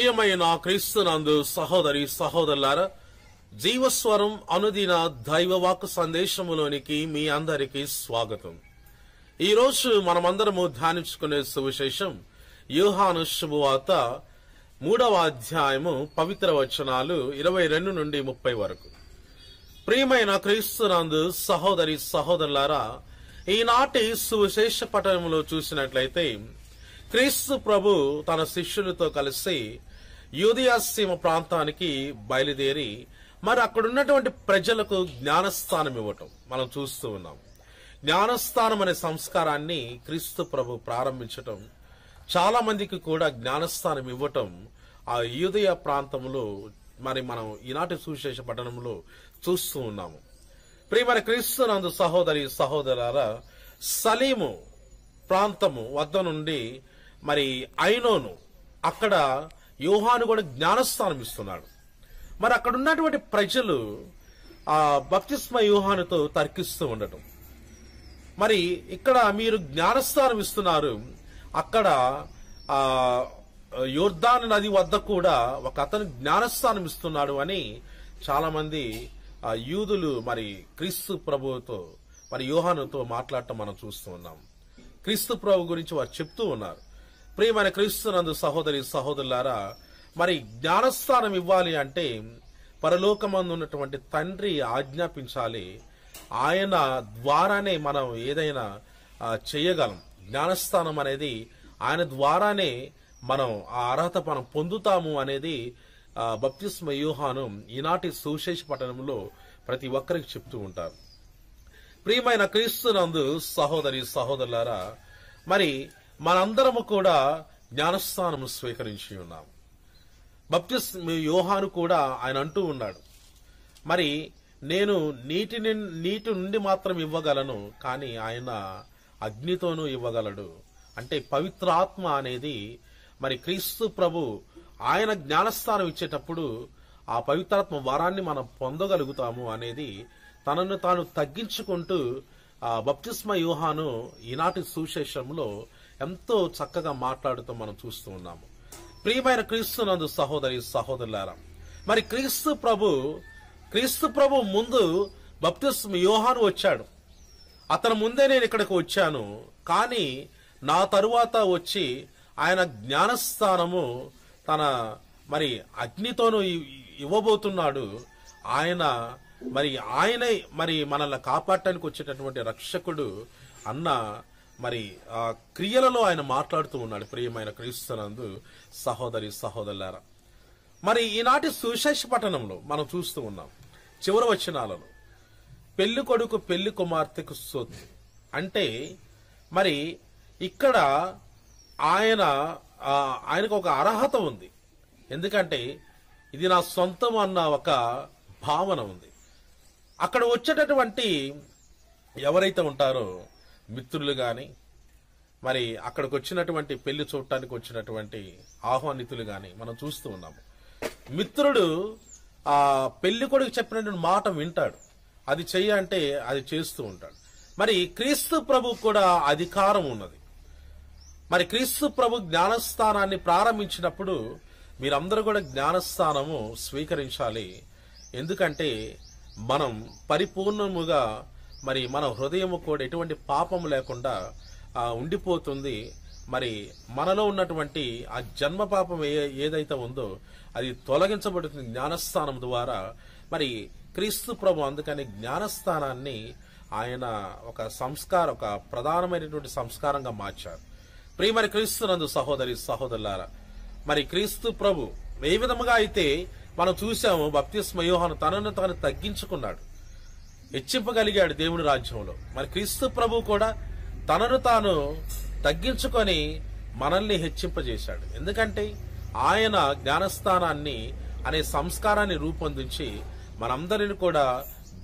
ప్రియమైన క్రీస్తునందు సహోదరి సహోదరులారా, జీవస్వరం అనుదిన దైవవాక్కు సందేశములోనికి మీ అందరికీ స్వాగతం. ఈ రోజు మనమందరము ధ్యానించుకునే సువిశేషం యోహాను శుభవార్త 3వ అధ్యాయము పవిత్ర వచనాలు 22 నుండి 30 వరకు. ప్రియమైన క్రీస్తునందు సహోదరి సహోదరులారా, ఈనాటి సువిశేష పఠనంలో చూసినట్లయితే క్రీస్తు ప్రభు తన శిష్యులతో కలిసి యూదయా సీమ ప్రాంతానికి బయలుదేరి మరి అక్కడున్నటువంటి ప్రజలకు జ్ఞానస్థానం ఇవ్వటం మనం చూస్తూ ఉన్నాం. జ్ఞానస్థానం అనే సంస్కారాన్ని క్రీస్తు ప్రభు ప్రారంభించటం, చాలా మందికి కూడా జ్ఞానస్థానం ఇవ్వటం ఆ యూదయా ప్రాంతంలో మరి మనం ఈనాటి సువిశేష పఠనంలో చూస్తూ ఉన్నాము. ప్రియమైన క్రీస్తునందు సహోదరి సహోదరులారా, సలీము ప్రాంతము వద్ద నుండి మరి ఐనోను అక్కడ యోహాను కూడా జ్ఞానస్థానం ఇస్తున్నాడు. మరి అక్కడ ఉన్నటువంటి ప్రజలు ఆ బప్తిస్మ యోహానుతో తర్కిస్తూ ఉండటం, మరి ఇక్కడ మీరు జ్ఞానస్థానం ఇస్తున్నారు, అక్కడ ఆ యోర్దాను నది వద్ద కూడా ఒక అతను జ్ఞానస్థానం ఇస్తున్నాడు అని చాలా మంది యూదులు మరి క్రీస్తు ప్రభువుతో మరి యోహానుతో మాట్లాడటం మనం చూస్తూ ఉన్నాం. క్రీస్తు ప్రభు గురించి వారు చెప్తూ ఉన్నారు. ప్రియమైన క్రీస్తునందు సహోదరి సహోదరులారా, మరి జ్ఞానస్థానం ఇవ్వాలి అంటే పరలోకమందు ఉన్నటువంటి తండ్రి ఆజ్ఞాపించాలి. ఆయన ద్వారానే మనం ఏదైనా చేయగలం. జ్ఞానస్థానం అనేది ఆయన ద్వారానే మనం ఆ అర్హత మనం పొందుతాము అనేది బప్తిస్మ యోహాను ఈనాటి సువిశేష పఠనంలో ప్రతి ఒక్కరికి చెప్తూ ఉంటారు. ప్రియమైన క్రీస్తునందు సహోదరి సహోదరులారా, మరి మనందరము కూడా జ్ఞానస్థానము స్వీకరించి ఉన్నాం. బప్తిస్మ యోహాను కూడా ఆయన అంటూ ఉన్నాడు, మరి నేను నీటి నుండి మాత్రం ఇవ్వగలను, కానీ ఆయన అగ్నితోనూ ఇవ్వగలడు. అంటే పవిత్రాత్మ అనేది మరి క్రీస్తు ప్రభు ఆయన జ్ఞానస్థానం ఇచ్చేటప్పుడు ఆ పవిత్రాత్మ వరాన్ని మనం పొందగలుగుతాము అనేది తనను తాను తగ్గించుకుంటూ ఆ బప్తిస్మ యోహాను ఈనాటి సువిశేషంలో ఎంతో చక్కగా మాట్లాడుతూ మనం చూస్తూ ఉన్నాము. ప్రియమైన క్రీస్తునందు సహోదరి సహోదరులారా, మరి క్రీస్తు ప్రభు ముందు బప్తిస్మ యోహాను వచ్చాడు. అతని ముందే నేను ఇక్కడికి వచ్చాను, కానీ నా తరువాత వచ్చి ఆయన జ్ఞానస్థానము తన మరి అగ్నితోనూ ఇవ్వబోతున్నాడు. ఆయనే మరి మనల్ని కాపాడటానికి వచ్చేటటువంటి రక్షకుడు అన్న మరి ఆ క్రియలలో ఆయన మాట్లాడుతూ ఉన్నాడు. ప్రియమైన క్రీస్తునందు సహోదరి సహోదరులారా, మరి ఈనాటి సువిశేష పఠనంలో మనం చూస్తూ ఉన్నాం చివరి వచనాలలో పెళ్లి కొడుకు పెళ్లి కుమార్తెకు సొత్తు అంటే మరి ఇక్కడ ఆయనకు ఒక అర్హత ఉంది. ఎందుకంటే ఇది నా సొంతం అన్న ఒక భావన ఉంది. అక్కడ వచ్చేటటువంటి ఎవరైతే ఉంటారో మిత్రులు గాని, మరి అక్కడికి వచ్చినటువంటి పెళ్లి చూడటానికి వచ్చినటువంటి ఆహ్వానితులు గాని మనం చూస్తూ ఉన్నాము. మిత్రుడు ఆ పెళ్లి కొడుకు చెప్పినటువంటి మాట వింటాడు, అది చెయ్యి అంటే అది చేస్తూ ఉంటాడు. మరి క్రీస్తు ప్రభు కూడా అధికారం ఉన్నది. మరి క్రీస్తు ప్రభు జ్ఞానస్థానాన్ని ప్రారంభించినప్పుడు మీరందరూ కూడా జ్ఞానస్థానము స్వీకరించాలి. ఎందుకంటే మనం పరిపూర్ణముగా మరి మన హృదయము కూడా ఎటువంటి పాపము లేకుండా ఉండిపోతుంది. మరి మనలో ఉన్నటువంటి ఆ జన్మ పాపం ఏదైతే ఉందో అది తొలగించబడుతుంది జ్ఞానస్థానం ద్వారా. మరి క్రీస్తు ప్రభు అందుకని జ్ఞానస్థానాన్ని ఆయన ఒక ప్రధానమైనటువంటి సంస్కారంగా మార్చారు. ప్రియమైన క్రీస్తునందు సహోదరి సహోదరులారా, మరి క్రీస్తు ప్రభు ఏ విధముగా అయితే మనం చూసాము, బప్తిస్మ యోహాను తనను తాను తగ్గించుకున్నాడు, హెచ్చింపగలిగాడు దేవుని రాజ్యంలో. మరి క్రీస్తు ప్రభు కూడా తనను తాను తగ్గించుకొని మనల్ని హెచ్చింపజేశాడు. ఎందుకంటే ఆయన జ్ఞానస్థానాన్ని అనే సంస్కారాన్ని రూపొందించి మనందరిని కూడా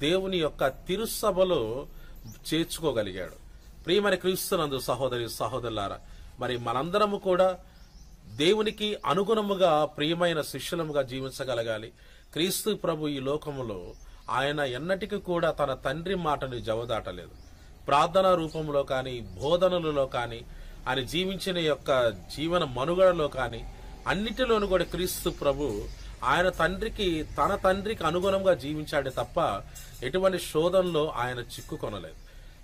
దేవుని యొక్క తిరుసభలో చేర్చుకోగలిగాడు. ప్రియమైన క్రీస్తునందు సహోదరి సహోదరులారా, మరి మనందరము కూడా దేవునికి అనుగుణముగా ప్రియమైన శిష్యులముగా జీవించగలగాలి. క్రీస్తు ప్రభు ఈ లోకములో ఆయన ఎన్నటికీ కూడా తన తండ్రి మాటని జవదాటలేదు. ప్రార్థనా రూపంలో కానీ, బోధనలలో కానీ, ఆయన జీవించిన యొక్క జీవన మనుగడలో కానీ అన్నిటిలోనూ కూడా క్రీస్తు ప్రభు ఆయన తన తండ్రికి అనుగుణంగా జీవించాడే తప్ప ఎటువంటి శోధనలో ఆయన చిక్కుకొనలేదు.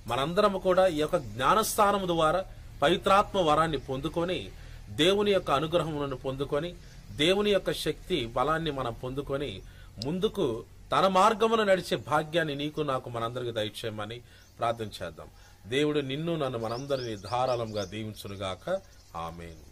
మనందరం కూడా ఈ యొక్క జ్ఞానస్థానం ద్వారా పవిత్రాత్మ వరాన్ని పొందుకొని దేవుని యొక్క అనుగ్రహములను పొందుకొని దేవుని యొక్క శక్తి బలాన్ని మనం పొందుకొని ముందుకు తన మార్గమును నడిచే భాగ్యాన్ని నీకు నాకు మనందరికి దయచేయమని ప్రార్థన చేద్దాం. దేవుడు నిన్ను నన్ను మనందరినీ ధారాళంగా దీవించునుగాక. ఆమేన్.